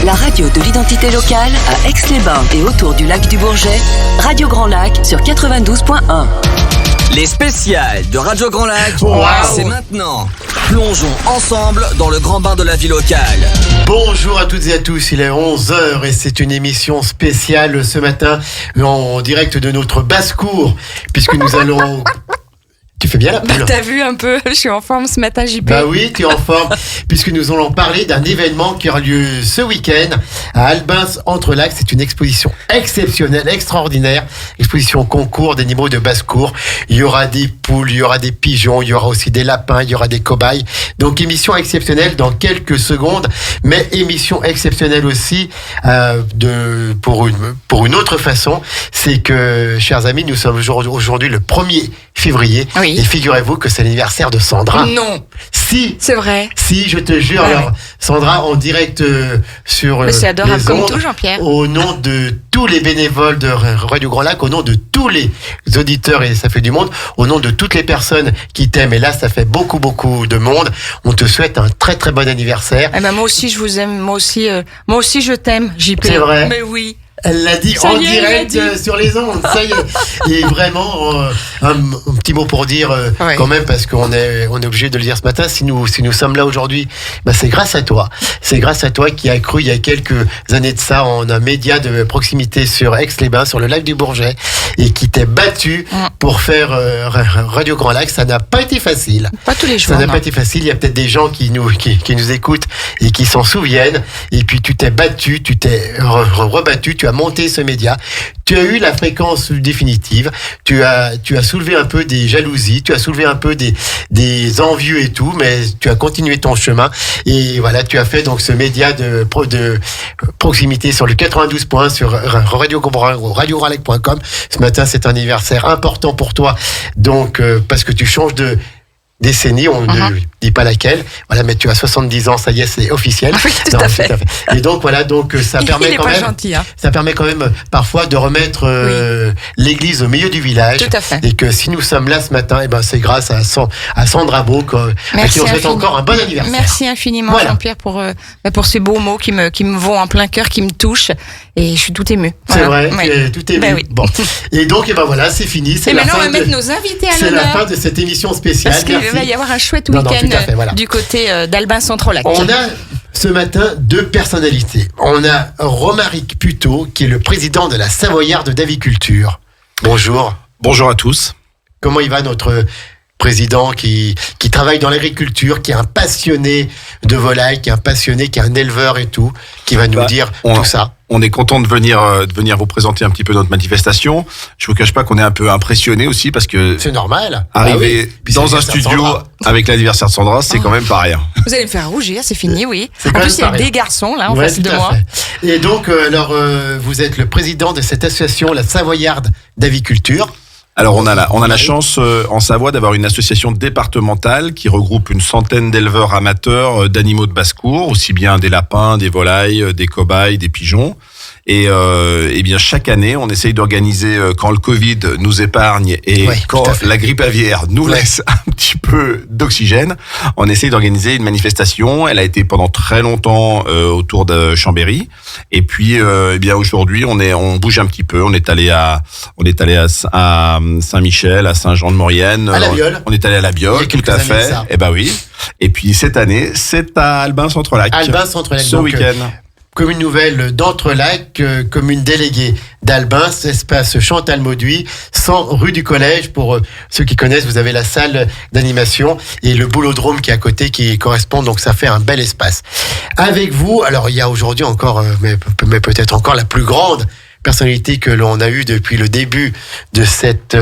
La radio de l'identité locale à Aix-les-Bains et autour du lac du Bourget, Radio Grand Lac sur 92.1. Les spéciales de Radio Grand Lac, c'est maintenant. Plongeons ensemble dans le grand bain de la vie locale. Bonjour à toutes et à tous, il est 11h et c'est une émission spéciale ce matin en direct de notre basse-cour, puisque nous allons... Tu fais bien la poule. T'as vu un peu, je suis en forme ce matin, JP. Bah oui, tu es en forme, puisque nous allons parler d'un événement qui aura lieu ce week-end à Albins entre Lacs. C'est une exposition exceptionnelle, extraordinaire, exposition concours d'animaux de basse-cour. Il y aura des poules, il y aura des pigeons, il y aura aussi des lapins, il y aura des cobayes. Donc émission exceptionnelle dans quelques secondes, mais émission exceptionnelle aussi pour une autre façon. C'est que, chers amis, nous sommes aujourd'hui le 1er février. Oui. Et figurez-vous que c'est l'anniversaire de Sandra. Non. Si. C'est vrai. Si, je te jure. Ah, alors, ouais. Sandra, en direct sur Mais c'est adorable les comme ondes, tout, Jean-Pierre. au nom de tous les bénévoles de Radio Grand Lac, au nom de tous les auditeurs, et ça fait du monde, au nom de toutes les personnes qui t'aiment, et là, ça fait beaucoup, beaucoup de monde, on te souhaite un très, très bon anniversaire. Eh ben, moi aussi, je vous aime. Moi aussi, je t'aime, JP. C'est vrai. Mais oui. Elle l'a dit Ça en y est, direct elle l'a dit. sur les ondes, ça y est. Et vraiment, un petit mot pour dire Ouais. quand même, parce qu'on est obligé de le dire ce matin, si nous sommes là aujourd'hui, bah c'est grâce à toi. C'est grâce à toi qui a cru il y a quelques années de ça en un média de proximité sur Aix-les-Bains, sur le lac du Bourget, et qui t'est battu pour faire Radio Grand Lac. Ça n'a pas été facile. Pas tous les jours. Ça n'a non. pas été facile. Il y a peut-être des gens qui nous écoutent et qui s'en souviennent. Et puis tu t'es battu, tu t'es rebattu, tu as monté ce média. Tu as eu la fréquence définitive. Tu as soulevé un peu des jalousies. Tu as soulevé un peu des envieux et tout. Mais tu as continué ton chemin. Et voilà, tu as fait donc ce média de proximité sur le 92 points sur radiograndlac.com. Ce matin, c'est un anniversaire important pour toi. Donc, parce que tu changes de décennie, on ne dit pas laquelle. Voilà, mais tu as 70 ans, ça y est, c'est officiel. Oui, tout à fait. Et donc voilà, donc ça permet Il est quand pas même, gentil, hein. ça permet quand même parfois de remettre l'église au milieu du village. Tout à fait. Et que si nous sommes là ce matin, et ben c'est grâce à Sandra Beau, à qui on souhaite encore un bon anniversaire. Merci infiniment, Voilà. Jean-Pierre, pour ces beaux mots qui me vont en plein cœur, qui me touchent. Et je suis tout émue. C'est Voilà. vrai, Oui. tout est Ben oui. Bon. Et donc, et ben voilà, c'est fini. C'est Et la maintenant, on fin va mettre nos invités à c'est la fin l'honneur. de cette émission spéciale. Parce qu'il Merci. va y avoir un chouette Non, non, week-end tout à fait, voilà. du côté d'Albins Centre-Lac. On a ce matin deux personnalités. On a Romaric Puteaux, qui est le président de la Savoyarde d'Aviculture. Bonjour. Bonjour à tous. Comment il va notre président qui travaille dans l'agriculture, qui est un passionné de volailles, qui est un passionné, qui est un éleveur et tout, qui va nous dire tout ça. On est content de venir vous présenter un petit peu notre manifestation. Je vous cache pas qu'on est un peu impressionné aussi parce que C'est normal. arriver Ah oui. Puis dans c'est un l'anniversaire de studio Sandra. avec l'anniversaire de Sandra, c'est quand même pas rien. Vous allez me faire rougir, c'est fini, oui. C'est En quand plus, même il y a pas rien. des garçons là en Ouais, face tout de à moi. fait. Et donc, vous êtes le président de cette association, la Savoyarde d'Aviculture. Alors on a la chance en Savoie d'avoir une association départementale qui regroupe une centaine d'éleveurs amateurs d'animaux de basse-cour, aussi bien des lapins, des volailles, des cobayes, des pigeons. Et bien chaque année, on essaye d'organiser quand le Covid nous épargne et Ouais, quand tout à fait. la grippe aviaire nous laisse un petit peu d'oxygène, on essaye d'organiser une manifestation. Elle a été pendant très longtemps autour de Chambéry. Et puis eh bien aujourd'hui, on bouge un petit peu. On est allé à Saint-Michel, à Saint-Jean-de-Maurienne. À La Biole. On est allé à La Il y Biole, a tout quelques à années de fait. ça. Eh ben oui. Et puis cette année, c'est à Albins Centre-Lac. Albins Centre-Lac. Ce Donc, week-end. commune nouvelle d'Entrelacs, commune déléguée d'Albins, espace Chantal Mauduit, 100 rue du Collège. Pour ceux qui connaissent, vous avez la salle d'animation et le boulodrome qui est à côté qui correspond, donc ça fait un bel espace. Avec vous, alors il y a aujourd'hui encore, mais peut-être encore la plus grande personnalité que l'on a eue depuis le début de cette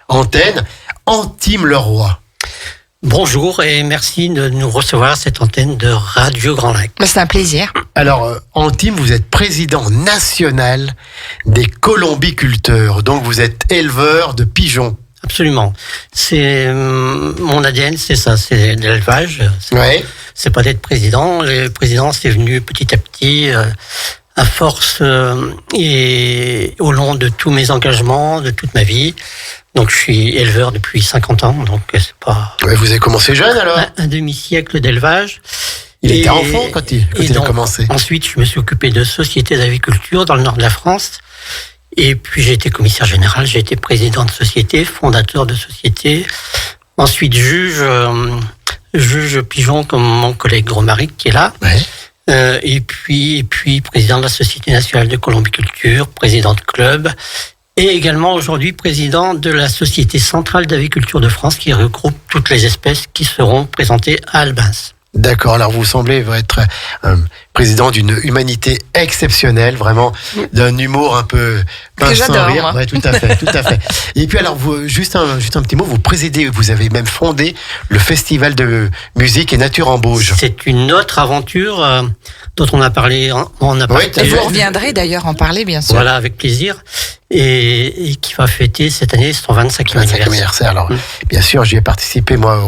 antenne, Antime Leroy. Bonjour et merci de nous recevoir à cette antenne de Radio Grand Lac. Mais c'est un plaisir. Alors, Antime, vous êtes président national des colombiculteurs, donc vous êtes éleveur de pigeons. Absolument. C'est mon ADN, c'est ça, c'est l'élevage. Ouais. C'est pas d'être président. Le président, c'est venu petit à petit, à force et au long de tous mes engagements, de toute ma vie. Donc, je suis éleveur depuis 50 ans, donc c'est pas Ouais, vous avez commencé jeune alors? un demi-siècle d'élevage. Il était enfant quand il a commencé. Ensuite, je me suis occupé de sociétés d'aviculture dans le nord de la France. Et puis, j'ai été commissaire général, j'ai été président de société, fondateur de société. Ensuite, juge pigeon comme mon collègue Romaric qui est là. Ouais. Et puis, président de la Société nationale de colombiculture, président de club. Et également aujourd'hui président de la Société centrale d'aviculture de France qui regroupe toutes les espèces qui seront présentées à Albins. D'accord, alors vous semblez être président d'une humanité exceptionnelle, vraiment d'un humour un peu Que j'adore, rire. moi. Ouais, tout à fait. Et puis alors, vous, juste un petit mot, vous avez même fondé le festival de musique et nature en Bauges. C'est une autre aventure dont on a parlé, on a Oui, partagé. Vous reviendrez d'ailleurs en parler, bien sûr. Voilà, avec plaisir. Et qui va fêter cette année son 25e anniversaire. Alors, bien sûr, j'y ai participé, moi,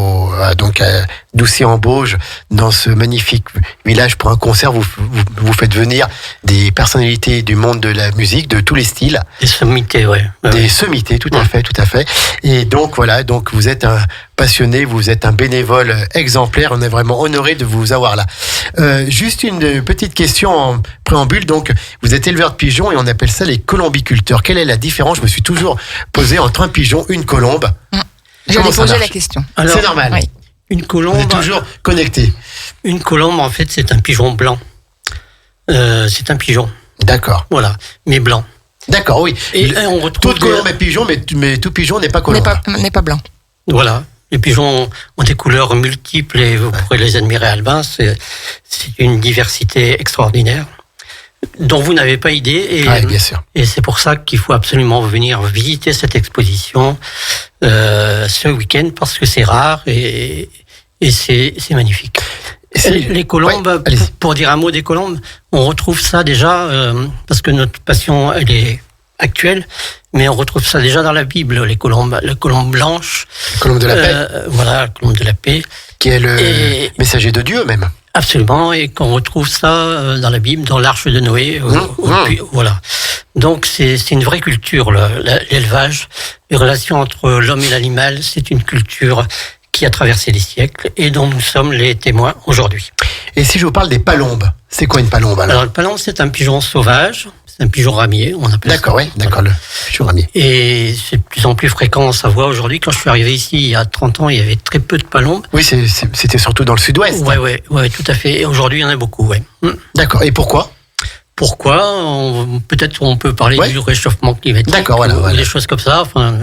à Doucy-en-Bauges, dans ce magnifique village pour un concert. Vous faites venir des personnalités du monde de la musique, de tous les styles. Des sommités, ouais. Des sommités, tout à fait. Et donc, voilà, donc vous êtes un passionné, vous êtes un bénévole exemplaire. On est vraiment honoré de vous avoir là. Juste une petite question en préambule. Donc, vous êtes éleveur de pigeons et on appelle ça les colombiculteurs. Quelle est la différence? Je me suis toujours posé entre un pigeon, une colombe. J'allais Comment ça poser la marche? question. Alors, C'est normal. Oui. une On colombe, est toujours connecté. une colombe, en fait, c'est un pigeon blanc. C'est un pigeon, D'accord. voilà, mais blanc. D'accord, oui. Et on retrouve Toute colombe est pigeon, mais tout pigeon n'est pas colombe. N'est pas blanc. Voilà. Les pigeons ont des couleurs multiples et vous pourrez les admirer à Albin. C'est une diversité extraordinaire dont vous n'avez pas idée. Et, Oui, bien sûr. et c'est pour ça qu'il faut absolument venir visiter cette exposition ce week-end parce que c'est rare et c'est magnifique. Les colombes, Ouais, allez-y. pour dire un mot des colombes, on retrouve ça déjà, parce que notre passion, elle est actuelle, mais on retrouve ça déjà dans la Bible, les colombes, la colombe blanche. Colombe de la paix, Voilà, la colombe de la paix. qui est le Et- messager de Dieu même. Absolument, et qu'on retrouve ça dans la Bible, dans l'Arche de Noé. Voilà. Donc c'est une vraie culture, l'élevage. Les relations entre l'homme et l'animal, c'est une culture qui a traversé les siècles et dont nous sommes les témoins aujourd'hui. Et si je vous parle des palombes, c'est quoi une palombe alors? Alors le palombe, c'est un pigeon sauvage, c'est un pigeon ramier, on appelle ça. D'accord, oui, d'accord, le pigeon ramier. Et c'est de plus en plus fréquent en Savoie aujourd'hui. Quand je suis arrivé ici il y a 30 ans, il y avait très peu de palombes. Oui, c'était surtout dans le sud-ouest. Ouais, tout à fait. Et aujourd'hui, il y en a beaucoup, ouais. D'accord, et pourquoi? Pourquoi? Peut-être on peut parler Ouais. du réchauffement climatique. D'accord, voilà, ou voilà. des choses comme ça. Enfin,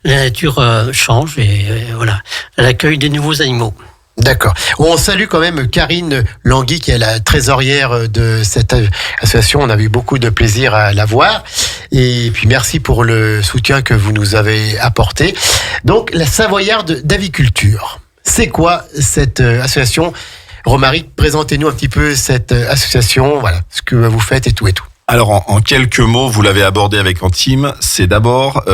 la nature change et voilà. Elle accueille des nouveaux animaux. D'accord. On salue quand même Karine Langui, qui est la trésorière de cette association. On a eu beaucoup de plaisir à la voir. Et puis merci pour le soutien que vous nous avez apporté. Donc, la Savoyarde d'aviculture. C'est quoi cette association? Romaric, présentez-nous un petit peu cette association, voilà, ce que vous faites et tout. Alors, en quelques mots, vous l'avez abordé avec Antime, c'est d'abord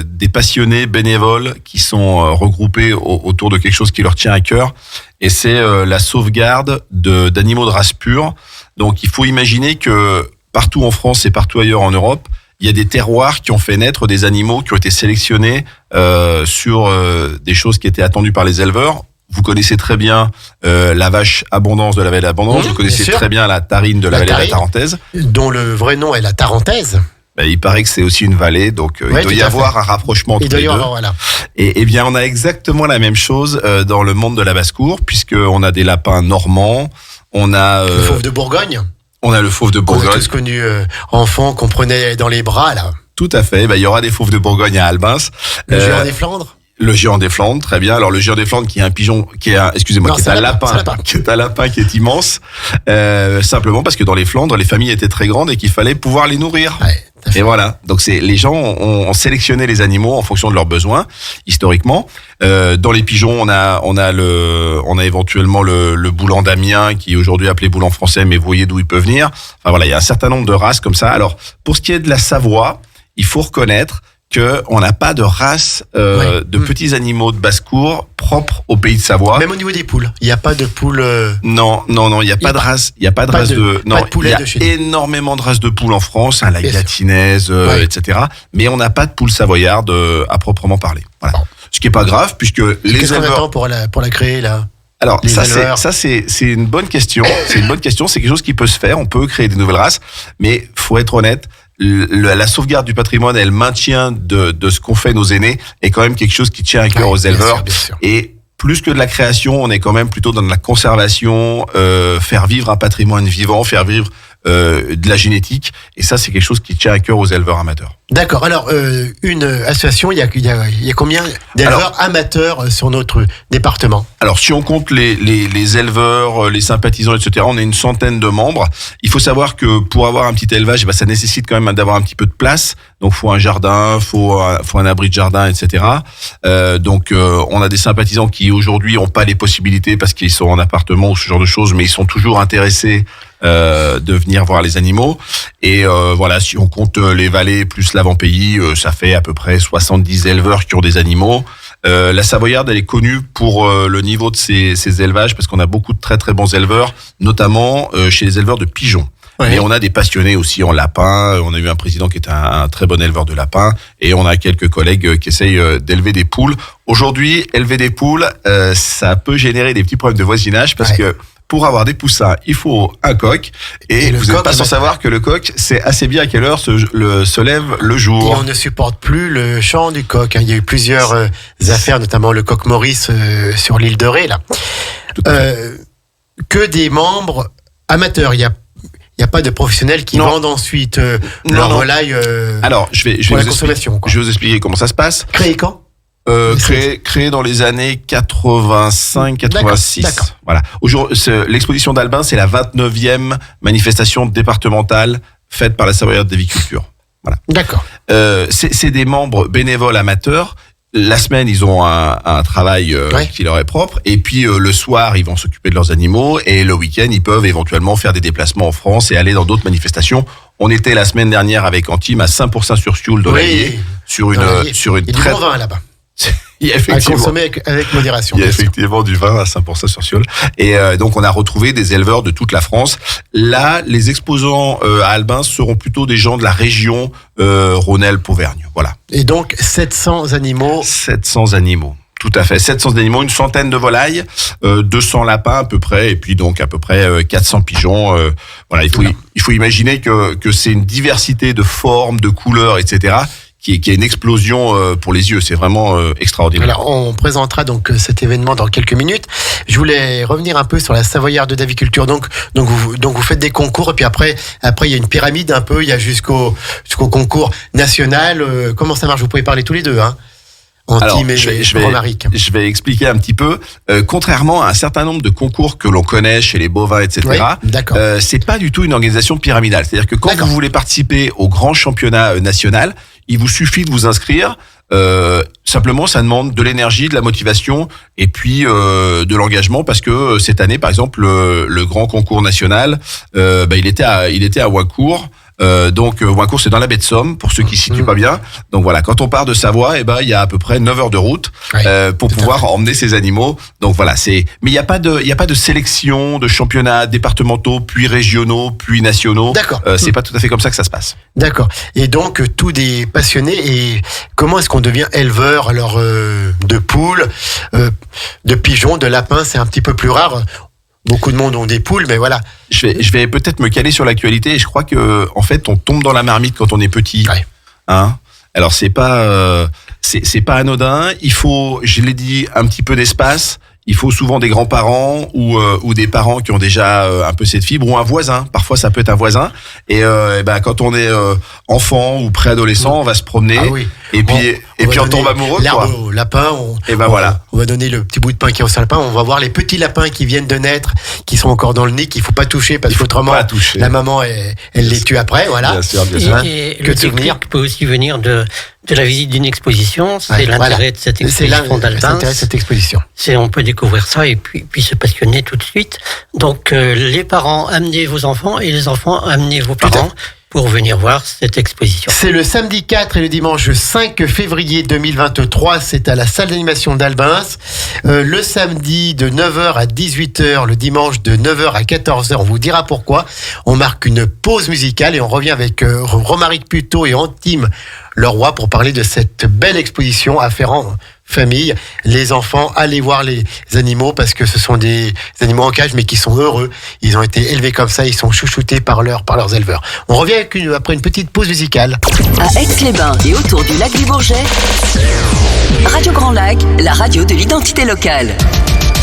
des passionnés bénévoles qui sont regroupés autour de quelque chose qui leur tient à cœur, et c'est la sauvegarde d'animaux de race pure. Donc, il faut imaginer que partout en France et partout ailleurs en Europe, il y a des terroirs qui ont fait naître des animaux qui ont été sélectionnés sur des choses qui étaient attendues par les éleveurs. Vous connaissez très bien la vache Abondance de la vallée d'Abondance, vous connaissez bien sûr. très bien la Tarine de la vallée de la Tarentaise. Dont le vrai nom est la Tarentaise. Ben, il paraît que c'est aussi une vallée, donc Ouais, il doit tout y à avoir fait. un rapprochement entre Il doit les y deux. avoir, voilà. Et bien, on a exactement la même chose dans le monde de la basse-cour, puisqu'on a des lapins normands, on a Le fauve de Bourgogne. on a le fauve de On a Bourgogne. tous connu enfant qu'on prenait dans les bras, là. Tout à fait. Ben, il y aura des fauves de Bourgogne à Albins. Le géant des Flandres. Le géant des Flandres, très bien. Alors le géant des Flandres qui est un pigeon, qui est un, excusez-moi, Non, qui est c'est un un lapin, lapin, c'est un lapin. qui est un lapin qui est immense, simplement parce que dans les Flandres, les familles étaient très grandes et qu'il fallait pouvoir les nourrir. Ouais, tout à fait. Et voilà. Donc les gens ont sélectionné les animaux en fonction de leurs besoins historiquement. Dans les pigeons, on a éventuellement le boulan d'Amiens qui est aujourd'hui appelé boulan français, mais vous voyez d'où il peut venir. Enfin voilà, il y a un certain nombre de races comme ça. Alors pour ce qui est de la Savoie, il faut reconnaître qu'on n'a pas de race de petits animaux de basse-cour propres au pays de Savoie. Même au niveau des poules. Il n'y a pas de poules. Non, il n'y a pas de race. Il y a pas de pas race de- non, pas de poulet il y a de chez nous. énormément de races de poules en France, la Bien sûr. gatinaise, Ouais. etc. Mais on n'a pas de poule savoyarde à proprement parler. Voilà. Bon. Ce qui est pas grave puisque les Qu'est-ce qu'on éleveurs. attend pour la créer, là? Alors les éleveurs. c'est une bonne question. C'est une bonne question. C'est quelque chose qui peut se faire. On peut créer des nouvelles races, mais faut être honnête. La sauvegarde du patrimoine et le maintien de ce qu'ont fait nos aînés est quand même quelque chose qui tient à cœur aux éleveurs. Bien sûr. Et plus que de la création, on est quand même plutôt dans de la conservation, faire vivre un patrimoine vivant, faire vivre de la génétique. Et ça, c'est quelque chose qui tient à cœur aux éleveurs amateurs. D'accord. Alors, une association, il y a combien d'éleveurs amateurs sur notre département? Alors, si on compte les éleveurs, les sympathisants, etc., on est une centaine de membres. Il faut savoir que pour avoir un petit élevage, ça nécessite quand même d'avoir un petit peu de place. Donc, faut un jardin, faut un abri de jardin, etc. Donc, on a des sympathisants qui aujourd'hui n'ont pas les possibilités parce qu'ils sont en appartement ou ce genre de choses, mais ils sont toujours intéressés de venir voir les animaux. Et voilà, si on compte les vallées plus l'avant-pays, ça fait à peu près 70 éleveurs qui ont des animaux. La Savoyarde, elle est connue pour le niveau de ses élevages parce qu'on a beaucoup de très très bons éleveurs, notamment chez les éleveurs de pigeons. Ouais. Mais on a des passionnés aussi en lapins. On a eu un président qui est un très bon éleveur de lapins et on a quelques collègues qui essayent d'élever des poules. Aujourd'hui, élever des poules, ça peut générer des petits problèmes de voisinage parce que pour avoir des poussins, il faut un coq. Et vous n'êtes pas sans savoir que le coq, c'est assez bien à quelle heure se lève le jour. Et on ne supporte plus le chant du coq. Il y a eu plusieurs affaires, notamment le coq Maurice sur l'île de Ré. Là. Que des membres amateurs. Il n'y a pas de professionnels qui vendent ensuite leur volaille Alors, je vais pour la consommation. Je vais vous expliquer comment ça se passe. Créé quand Créé dans les années 85-86. D'accord. Voilà. L'exposition d'Albin, c'est la 29e manifestation départementale faite par la Savoyarde d'aviculture. Voilà. D'accord. C'est des membres bénévoles amateurs. La semaine, ils ont un travail qui leur est propre. Et puis, le soir, ils vont s'occuper de leurs animaux. Et le week-end, ils peuvent éventuellement faire des déplacements en France et aller dans d'autres manifestations. On était la semaine dernière avec Antime à Saint-Pourçain-sur-Sioule dans l'Allier, sur une Il y a du bon vin là-bas. Il y a À effectivement, consommer avec modération. il y a bien sûr. effectivement du vin à 5% sur Sioule. Et donc, on a retrouvé des éleveurs de toute la France. Là, les exposants à Albin seront plutôt des gens de la région Rhône-Alpes-Auvergne. Voilà. Et donc 700 animaux. 700 animaux. Tout à fait. 700 animaux, une centaine de volailles, 200 lapins à peu près, et puis donc à peu près 400 pigeons. Voilà, il faut imaginer que c'est une diversité de formes, de couleurs, etc., qui est une explosion pour les yeux. C'est vraiment extraordinaire. Alors, on présentera donc cet événement dans quelques minutes. Je voulais revenir un peu sur la Savoyarde d'aviculture. Donc vous faites des concours et puis après il y a une pyramide un peu. Il y a jusqu'au concours national. Comment ça marche? Vous pouvez parler tous les deux, hein? Antime et Romaric. Je vais expliquer un petit peu. Contrairement à un certain nombre de concours que l'on connaît chez les bovins, etc., Oui, d'accord. c'est pas du tout une organisation pyramidale. C'est-à-dire que quand vous voulez participer au grand championnat national, il vous suffit de vous inscrire. Simplement, ça demande de l'énergie, de la motivation et puis de l'engagement parce que cette année, par exemple, le grand concours national, il était à Ouancourt. Donc Ouancourt, c'est dans la baie de Somme pour ceux qui ne situent pas bien. Donc voilà, quand on part de Savoie, il y a à peu près 9 heures de route pour pouvoir emmener ces animaux. Donc voilà, mais il n'y a pas de sélection de championnats départementaux, puis régionaux, puis nationaux. D'accord. C'est pas tout à fait comme ça que ça se passe. D'accord. Et donc tous des passionnés. Et comment est-ce qu'on devient éleveur alors de poules, de pigeons, de lapins? C'est un petit peu plus rare. Beaucoup de monde ont des poules, mais voilà. Je vais peut-être me caler sur l'actualité et je crois que en fait on tombe dans la marmite quand on est petit. Ouais. Hein? Alors c'est pas anodin. Il faut, je l'ai dit, un petit peu d'espace. Il faut souvent des grands-parents ou des parents qui ont déjà un peu cette fibre ou un voisin. Parfois, ça peut être un voisin. Et quand on est enfant ou préadolescent, on va se promener. Ah oui. Et puis on tombe amoureux. L'herbe au lapin. Voilà. On va donner le petit bout de pain qui est au lapin. On va voir les petits lapins qui viennent de naître, qui sont encore dans le nid, qu'il faut pas toucher parce qu'autrement la maman elle les tue après. Voilà. Bien sûr, bien sûr. Et le déclic peut aussi venir de la visite d'une exposition. C'est l'intérêt de cette exposition d'Albin. On peut découvrir ça et puis se passionner tout de suite. Donc les parents, amenez vos enfants et les enfants, amenez vos parents pour venir voir cette exposition. C'est le samedi 4 et le dimanche 5 février 2023. C'est à la salle d'animation d'Albin. Le samedi de 9h à 18h, le dimanche de 9h à 14h. On vous dira pourquoi. On marque une pause musicale et on revient avec Romaric Puteaux et Antime Leroy pour parler de cette belle exposition afférent famille, les enfants, allez voir les animaux parce que ce sont des animaux en cage mais qui sont heureux. Ils ont été élevés comme ça, ils sont chouchoutés par leurs éleveurs. On revient après une petite pause musicale. À Aix-les-Bains et autour du lac du Bourget, Radio Grand Lac, la radio de l'identité locale.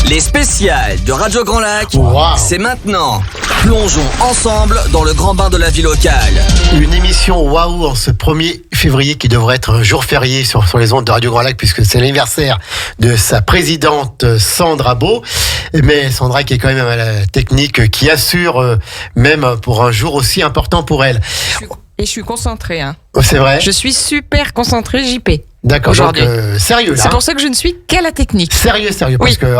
Les spéciales de Radio Grand Lac, Wow. c'est maintenant. Plongeons ensemble dans le grand bain de la vie locale. Une émission waouh en ce 1er février qui devrait être un jour férié sur les ondes de Radio Grand Lac puisque c'est l'anniversaire de sa présidente Sandra Beau. Mais Sandra qui est quand même à la technique qui assure même pour un jour aussi important pour elle. Et je suis concentrée. Hein. C'est vrai? Je suis super concentrée, JP. D'accord, donc aujourd'hui. sérieux là. C'est pour ça que je ne suis qu'à la technique. Sérieux, parce Oui. que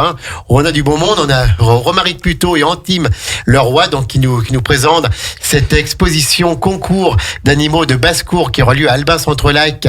on a du beau monde, on a Romaric Puteaux et Antime Leroy donc qui nous présentent cette exposition concours d'animaux de basse-cour qui aura lieu à Albin-Centre-Lac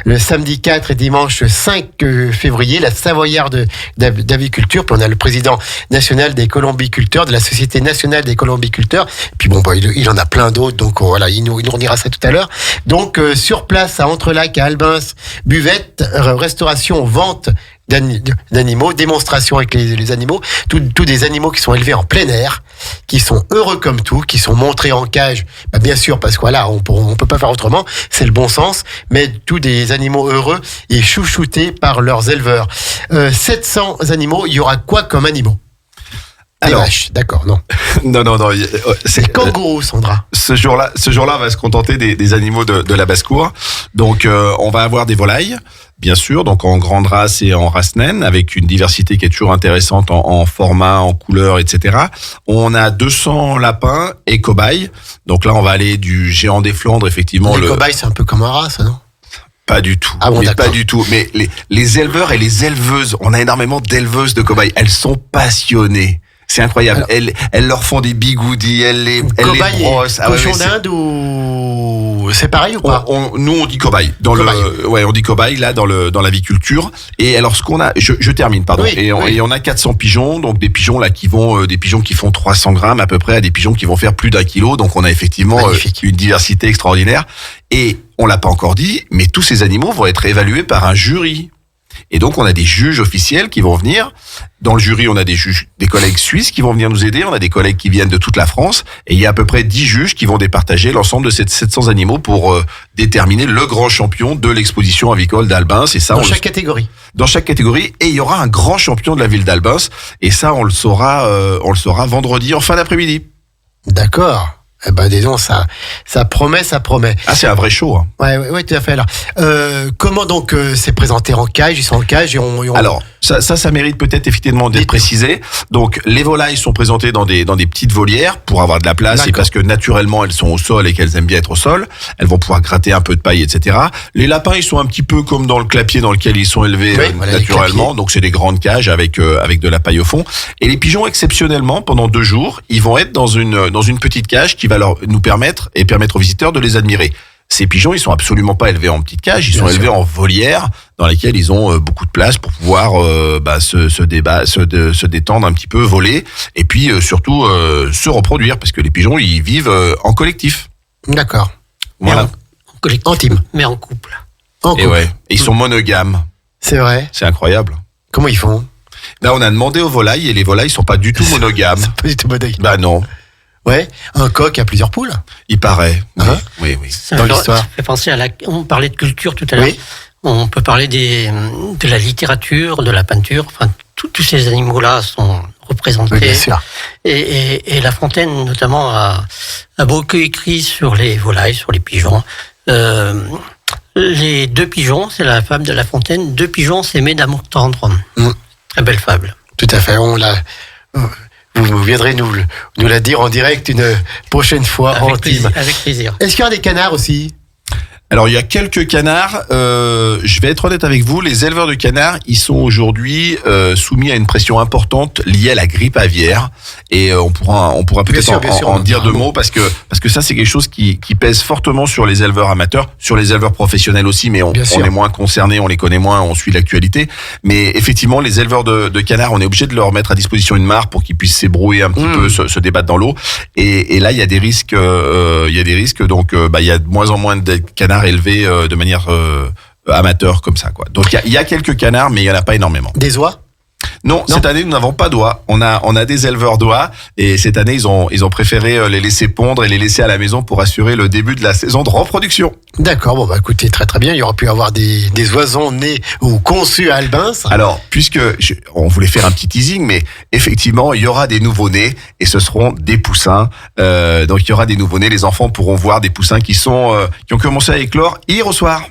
le samedi 4 et dimanche 5 février, la Savoyarde d'aviculture. Puis on a le président national des colombiculteurs, de la Société nationale des colombiculteurs. Puis bon, il en a plein d'autres, donc voilà, il nous redira ça tout à l'heure. Donc sur place à Entrelac, à Albin, buvette, restauration, vente d'animaux, démonstration avec les animaux, tous des animaux qui sont élevés en plein air, qui sont heureux comme tout, qui sont montrés en cage, bien sûr parce que voilà, on peut pas faire autrement, c'est le bon sens, mais tous des animaux heureux et chouchoutés par leurs éleveurs. 700 animaux, il y aura quoi comme animaux? Des Alors, vaches, d'accord, non. Non. C'est le kangourou, Sandra. Ce jour-là, on va se contenter des animaux de la basse-cour. Donc, on va avoir des volailles, bien sûr, donc en grande race et en race naine, avec une diversité qui est toujours intéressante en format, en couleur, etc. On a 200 lapins et cobayes. Donc là, on va aller du géant des Flandres, effectivement. Les cobayes, c'est un peu comme un rat, ça, non? Pas du tout. Ah bon, Mais d'accord. pas du tout. Mais les éleveurs et les éleveuses, on a énormément d'éleveuses de cobayes. Elles sont passionnées. C'est incroyable. Alors, elles leur font des bigoudis, elles les Cobaye brossent. et cochon d'Inde ou c'est pareil ou pas? Nous on dit cobaye on dit cobaye là dans l'aviculture. Et alors ce qu'on a, je termine pardon. Oui, et on a 400 pigeons, donc des pigeons là qui font 300 grammes à peu près à des pigeons qui vont faire plus d'1 kilo. Donc on a effectivement une diversité extraordinaire. Et on l'a pas encore dit, mais tous ces animaux vont être évalués par un jury. Et donc, on a des juges officiels qui vont venir. Dans le jury, on a des collègues suisses qui vont venir nous aider. On a des collègues qui viennent de toute la France. Et il y a à peu près 10 juges qui vont départager l'ensemble de ces 700 animaux pour déterminer le grand champion de l'exposition avicole d'Albins. Et ça, Dans chaque catégorie. Dans chaque catégorie. Et il y aura un grand champion de la ville d'Albins. Et ça, on le saura vendredi en fin d'après-midi. D'accord. Eh ben, disons, ça promet. Ah, c'est un vrai show, hein. Ouais, tout à fait. Alors, comment donc c'est présenté en cage? Ils sont en cage et on... Alors, ça mérite peut-être effectivement d'être précisé. Donc, les volailles sont présentées dans des petites volières pour avoir de la place. D'accord. Et parce que naturellement, elles sont au sol et qu'elles aiment bien être au sol. Elles vont pouvoir gratter un peu de paille, etc. Les lapins, ils sont un petit peu comme dans le clapier dans lequel ils sont élevés voilà, naturellement. Donc, c'est des grandes cages avec de la paille au fond. Et les pigeons, exceptionnellement, pendant 2 jours, ils vont être dans une petite cage qui va nous permettre aux visiteurs de les admirer. Ces pigeons, ils sont absolument pas élevés en petite cage, ils sont élevés en volière dans lesquelles ils ont beaucoup de place pour pouvoir se détendre un petit peu, voler et puis surtout se reproduire parce que les pigeons, ils vivent en collectif. D'accord. Voilà. En collectif, Intime. mais en couple. En Et couple. ouais, et ils sont monogames. C'est vrai. C'est incroyable. Comment ils font? Là, on a demandé aux volailles et les volailles sont pas du tout monogames. C'est pas du tout modèle. Bah non, Ouais. Un coq a plusieurs poules. il paraît. Hein? Oui. Ça Dans me l'histoire. fait penser on parlait de culture tout à l'heure. Oui. On peut parler de la littérature, de la peinture. Enfin, tous ces animaux-là sont représentés. Oui, bien sûr. Et La Fontaine, notamment, a beaucoup écrit sur les volailles, sur les pigeons. Les 2 pigeons, c'est la fable de La Fontaine. 2 pigeons s'aimaient d'amour tendre. Très belle fable. Tout à fait. Vous viendrez nous la dire en direct une prochaine fois en team. Avec plaisir. Est-ce qu'il y a des canards aussi? Alors, il y a quelques canards. Je vais être honnête avec vous, les éleveurs de canards, ils sont aujourd'hui soumis à une pression importante liée à la grippe aviaire. Et on pourra peut-être Bien sûr, en dire 2 mots parce que ça, c'est quelque chose qui pèse fortement sur les éleveurs amateurs, sur les éleveurs professionnels aussi, mais on est moins concernés, on les connaît moins, on suit l'actualité. Mais effectivement, les éleveurs de canards, on est obligé de leur mettre à disposition une mare pour qu'ils puissent s'ébrouer un petit peu, se débattre dans l'eau. Et là, il y a des risques. Donc, il y a de moins en moins de canards canards élevés de manière amateur comme ça, quoi. Donc il y a quelques canards, mais il y en a pas énormément. Des oies? Non, cette année nous n'avons pas d'oies. On a des éleveurs d'oies et cette année ils ont préféré les laisser pondre et les laisser à la maison pour assurer le début de la saison de reproduction. D'accord, bon bah écoutez, très très bien. Il y aurait pu avoir des oisons nés ou conçus à Albins. Alors, on voulait faire un petit teasing, mais effectivement, il y aura des nouveau-nés et ce seront des poussins. Donc il y aura des nouveau-nés. Les enfants pourront voir des poussins qui ont commencé à éclore hier au soir.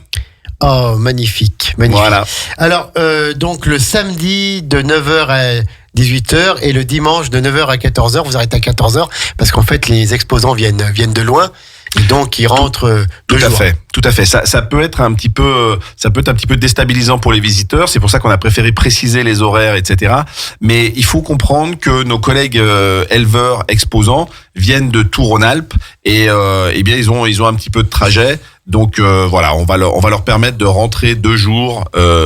Oh, magnifique. Voilà. Alors, donc le samedi de 9h à 18h et le dimanche de 9h à 14h, vous arrêtez à 14h parce qu'en fait les exposants viennent de loin et donc ils rentrent deux jours. Tout à fait. Ça peut être un petit peu déstabilisant pour les visiteurs. C'est pour ça qu'on a préféré préciser les horaires, etc. Mais il faut comprendre que nos collègues éleveurs exposants viennent de Tours-Rhône-Alpes et bien ils ont un petit peu de trajet. Donc voilà, on va leur permettre de rentrer 2 jours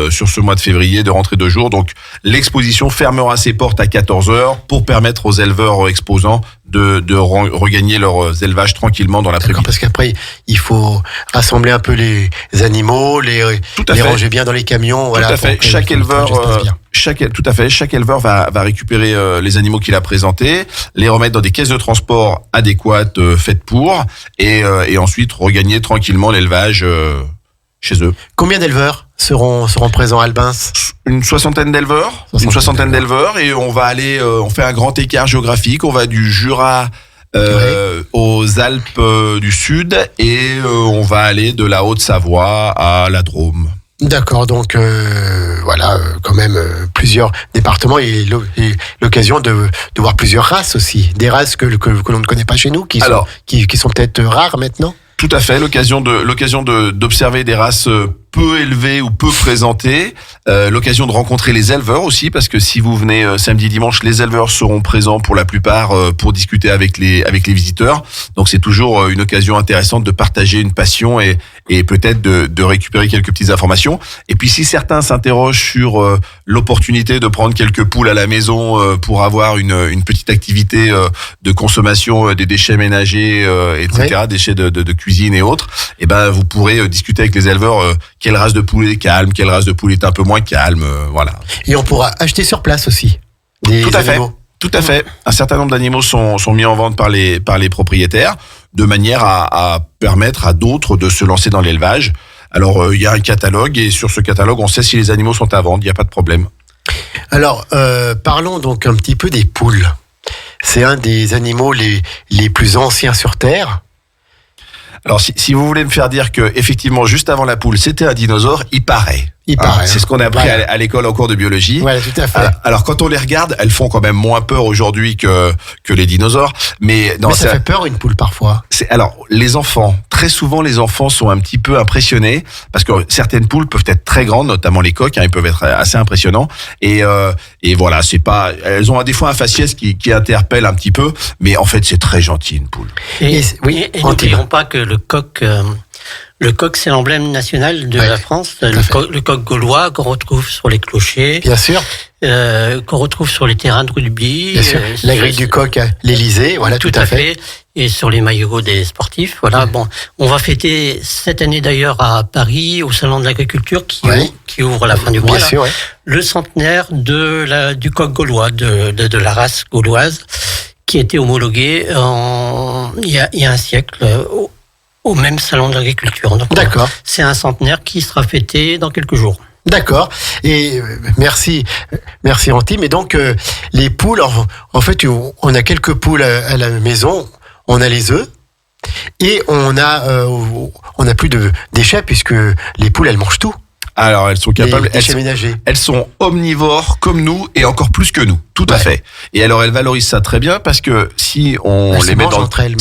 sur ce mois de février, Donc l'exposition fermera ses portes à 14h pour permettre aux éleveurs exposants de regagner leurs élevages tranquillement dans l'après-midi. D'accord, parce qu'après il faut rassembler un peu les animaux, les ranger bien dans les camions. Voilà, tout à fait. Chaque éleveur va récupérer les animaux qu'il a présentés, les remettre dans des caisses de transport adéquates faites pour, et ensuite regagner tranquillement l'élevage chez eux. Combien d'éleveurs seront présents à Albins? Une soixantaine d'éleveurs, et on va aller, on fait un grand écart géographique, on va du Jura aux Alpes du Sud et on va aller de la Haute-Savoie à la Drôme. D'accord, donc quand même plusieurs départements et l'occasion de voir plusieurs races aussi, des races que l'on ne connaît pas chez nous, qui sont peut-être rares maintenant. Tout à fait, l'occasion d'observer des races peu élevées ou peu présentées, l'occasion de rencontrer les éleveurs aussi, parce que si vous venez samedi, dimanche, les éleveurs seront présents pour la plupart pour discuter avec les visiteurs. Donc c'est toujours une occasion intéressante de partager une passion et peut-être de récupérer quelques petites informations. Et puis si certains s'interrogent sur l'opportunité de prendre quelques poules à la maison pour avoir une petite activité de consommation des déchets ménagers, etc., déchets de cuisine et autres, et ben vous pourrez discuter avec les éleveurs quelle race de poulet est calme, quelle race de poulet est un peu moins calme, voilà. Et on pourra acheter sur place aussi des animaux. Tout à fait. Un certain nombre d'animaux sont mis en vente par les propriétaires, de manière à permettre à d'autres de se lancer dans l'élevage. Alors, il y a un catalogue, et sur ce catalogue, on sait si les animaux sont à vendre, il n'y a pas de problème. Alors, parlons donc un petit peu des poules. C'est un des animaux les plus anciens sur Terre. Alors, si vous voulez me faire dire que effectivement, juste avant la poule, c'était un dinosaure, il paraît. C'est ce qu'on a appris à l'école en cours de biologie. Ouais, tout à fait. Alors, quand on les regarde, elles font quand même moins peur aujourd'hui que les dinosaures. Mais ça fait peur une poule parfois. Alors, très souvent, les enfants sont un petit peu impressionnés parce que certaines poules peuvent être très grandes, notamment les coqs, ils peuvent être assez impressionnants. Et voilà, elles ont des fois un faciès qui interpelle un petit peu, mais en fait, c'est très gentil une poule. Et n'oublions pas que le coq, c'est l'emblème national de la France. Le coq gaulois qu'on retrouve sur les clochers. Bien sûr. Qu'on retrouve sur les terrains de rugby. Bien sûr. La grille du coq à l'Élysée, voilà, tout à fait. Et sur les maillots des sportifs, voilà. Bon, on va fêter cette année d'ailleurs à Paris, au Salon de l'Agriculture, qui ouvre à la fin du mois. Bien sûr, le centenaire du coq gaulois, de la race gauloise, qui a été homologué il y a un siècle, au même Salon de l'Agriculture. Donc, d'accord. C'est un centenaire qui sera fêté dans quelques jours. D'accord. Et merci Antime. Et donc les poules, en fait, on a quelques poules à la maison. On a les œufs et on a plus de déchets puisque les poules elles mangent tout. Alors, elles sont capables. Elles sont omnivores comme nous et encore plus que nous. Tout à fait. Et alors, elles valorisent ça très bien parce que si on elles les met dans entre elles,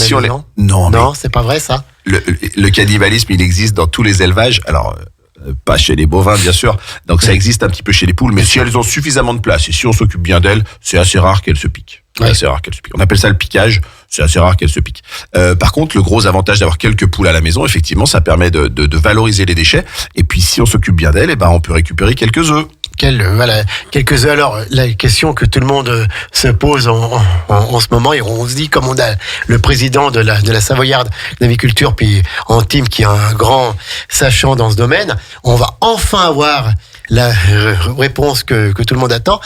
non, c'est pas vrai ça. Le cannibalisme, il existe dans tous les élevages. Alors, pas chez les bovins, bien sûr. Donc, ça existe un petit peu chez les poules. Mais si elles ont suffisamment de place et si on s'occupe bien d'elles, c'est assez rare qu'elles se piquent. On appelle ça le piquage. C'est assez rare qu'elles se piquent. Par contre, le gros avantage d'avoir quelques poules à la maison, effectivement, ça permet de valoriser les déchets. Et puis, si on s'occupe bien d'elles, on peut récupérer quelques œufs. Voilà, quelques-uns. Alors, la question que tout le monde se pose en ce moment, et on se dit, comme on a le président de la Savoyarde d'aviculture, puis Antime, qui est un grand sachant dans ce domaine, on va enfin avoir la réponse que tout le monde attend.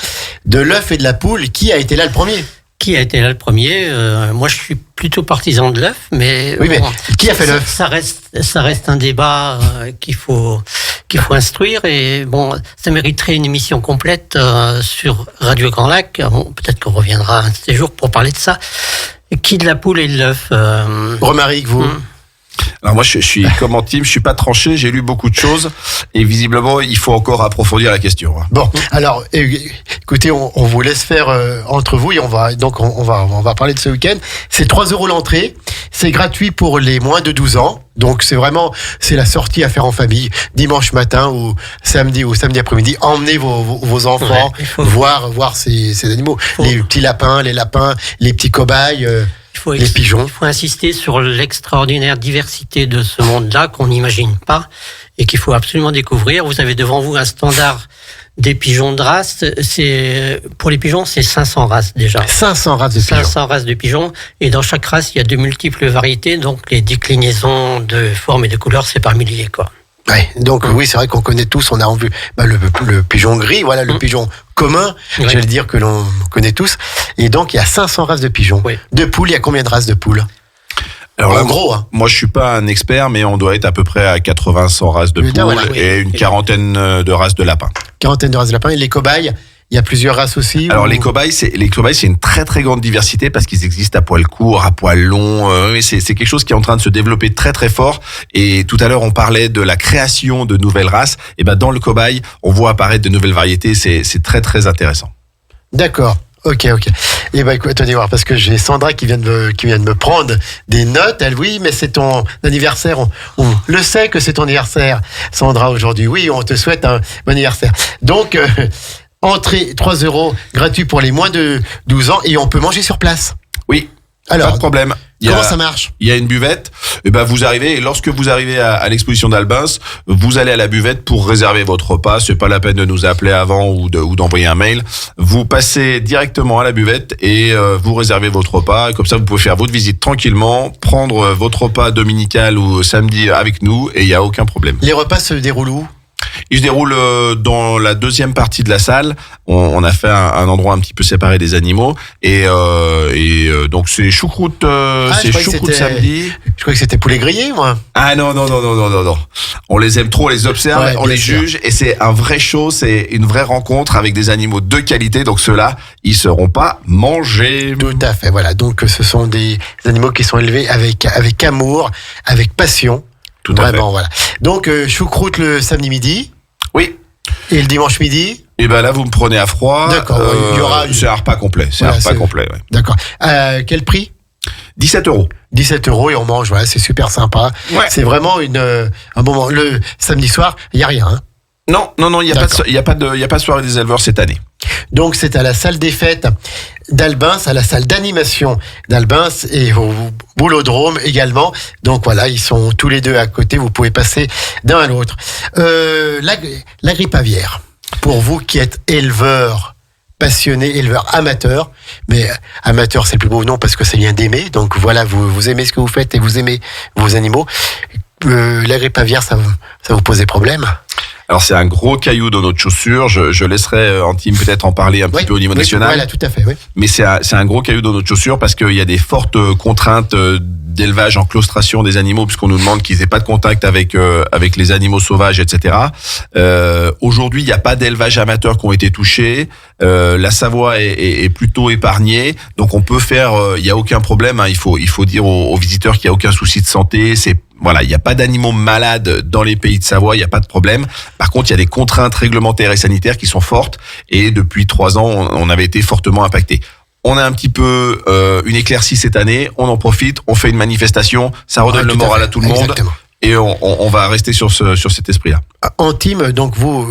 De l'œuf et de la poule, qui a été là le premier ? Qui a été là le premier ? Moi, je suis plutôt partisan de l'œuf, mais oui, mais qui a fait l'œuf ? Ça reste un débat qu'il faut instruire, et bon, ça mériterait une émission complète sur Radio Grand Lac. Bon, peut-être qu'on reviendra un de ces jours pour parler de ça. Qui de la poule et de l'œuf ? Romaric, vous Alors moi, je suis comme Antime, je suis pas tranché, j'ai lu beaucoup de choses et visiblement, il faut encore approfondir la question. Bon, alors, écoutez, on vous laisse faire entre vous et on va parler de ce week-end. C'est 3 € l'entrée, c'est gratuit pour les moins de 12 ans. Donc c'est la sortie à faire en famille, dimanche matin ou samedi après-midi. Emmenez vos enfants, voir ces animaux, les petits lapins, les petits cobayes. Les pigeons. Il faut insister sur l'extraordinaire diversité de ce monde-là qu'on n'imagine pas et qu'il faut absolument découvrir. Vous avez devant vous un standard des pigeons de race. Pour les pigeons, c'est 500 races déjà. 500 races de pigeons. 500 races de pigeons. Et dans chaque race, il y a de multiples variétés. Donc les déclinaisons de formes et de couleurs, c'est par milliers, quoi. Ouais, donc oui, c'est vrai qu'on connaît tous, on a vu le pigeon gris, voilà, le pigeon commun, j'allais dire que l'on connaît tous. Et donc il y a 500 races de pigeons. Oui. De poules, il y a combien de races de poules ? Alors là, en gros, hein. Moi, je suis pas un expert, mais on doit être à peu près à 80-100 races de poules et une quarantaine de races de lapins. Quarantaine de races de lapins. Et les cobayes, il y a plusieurs races aussi. Alors les cobayes, c'est une très très grande diversité parce qu'ils existent à poil court, à poil long. C'est quelque chose qui est en train de se développer très très fort. Et tout à l'heure, on parlait de la création de nouvelles races. Et ben dans le cobaye, on voit apparaître de nouvelles variétés. C'est très très intéressant. D'accord. Ok. Et ben attendez voir, parce que j'ai Sandra qui vient de me prendre des notes. Elle, oui, mais c'est ton anniversaire. On le sait que c'est ton anniversaire, Sandra, aujourd'hui. Oui, on te souhaite un bon anniversaire. Donc entrée 3 € gratuit pour les moins de 12 ans et on peut manger sur place. Oui. Alors, pas de problème. Comment ça marche ? Il y a une buvette. Et ben vous arrivez, et lorsque vous arrivez à l'exposition d'Albins, vous allez à la buvette pour réserver votre repas. C'est pas la peine de nous appeler avant ou d'envoyer un mail. Vous passez directement à la buvette et vous réservez votre repas. Comme ça, vous pouvez faire votre visite tranquillement, prendre votre repas dominical ou samedi avec nous et il y a aucun problème. Les repas se déroulent où ? Il se déroule dans la deuxième partie de la salle. On a fait un endroit un petit peu séparé des animaux et donc c'est choucroute, samedi. Je croyais que c'était poulet grillé, moi. Ah non. On les aime trop, on les observe, on les juge et c'est un vrai show, c'est une vraie rencontre avec des animaux de qualité. Donc ceux-là, ils seront pas mangés. Tout à fait. Voilà. Donc ce sont des animaux qui sont élevés avec amour, avec passion. Tout à fait. Voilà. Donc, choucroute le samedi midi. Oui. Et le dimanche midi. Et ben là, vous me prenez à froid. D'accord. Il y aura. C'est un repas complet. Ouais. D'accord. Quel prix ? 17 €. 17 € et on mange. Voilà, c'est super sympa. Ouais. C'est vraiment un moment. Le samedi soir, il y a rien. Hein. Non, il y a pas de soirée des éleveurs cette année. Donc c'est à la salle des fêtes d'Albins, à la salle d'animation d'Albins et au Boulodrome également. Donc voilà, ils sont tous les deux à côté, vous pouvez passer d'un à l'autre. La grippe aviaire, pour vous qui êtes éleveur passionné, éleveur amateur, mais amateur c'est le plus beau nom parce que c'est bien d'aimer, donc voilà, vous aimez ce que vous faites et vous aimez vos animaux. La grippe aviaire, ça vous pose des problèmes ? Alors c'est un gros caillou dans notre chaussure. Je laisserai Antime peut-être en parler un petit peu au niveau national. Voilà, tout à fait. Oui. Mais c'est un gros caillou dans notre chaussure parce qu'il y a des fortes contraintes d'élevage en claustration des animaux puisqu'on nous demande qu'ils aient pas de contact avec les animaux sauvages, etc. Aujourd'hui, il n'y a pas d'élevage amateur qui ont été touchés. La Savoie est plutôt épargnée, donc on peut faire. Il y a aucun problème. Hein, il faut dire aux visiteurs qu'il y a aucun souci de santé. Voilà, il n'y a pas d'animaux malades dans les pays de Savoie, il n'y a pas de problème. Par contre, il y a des contraintes réglementaires et sanitaires qui sont fortes et depuis 3 ans, on avait été fortement impactés. On a un petit peu une éclaircie cette année, on en profite, on fait une manifestation, ça redonne le moral à tout le monde. Exactement. Et on va rester sur cet esprit-là. Antime, donc vous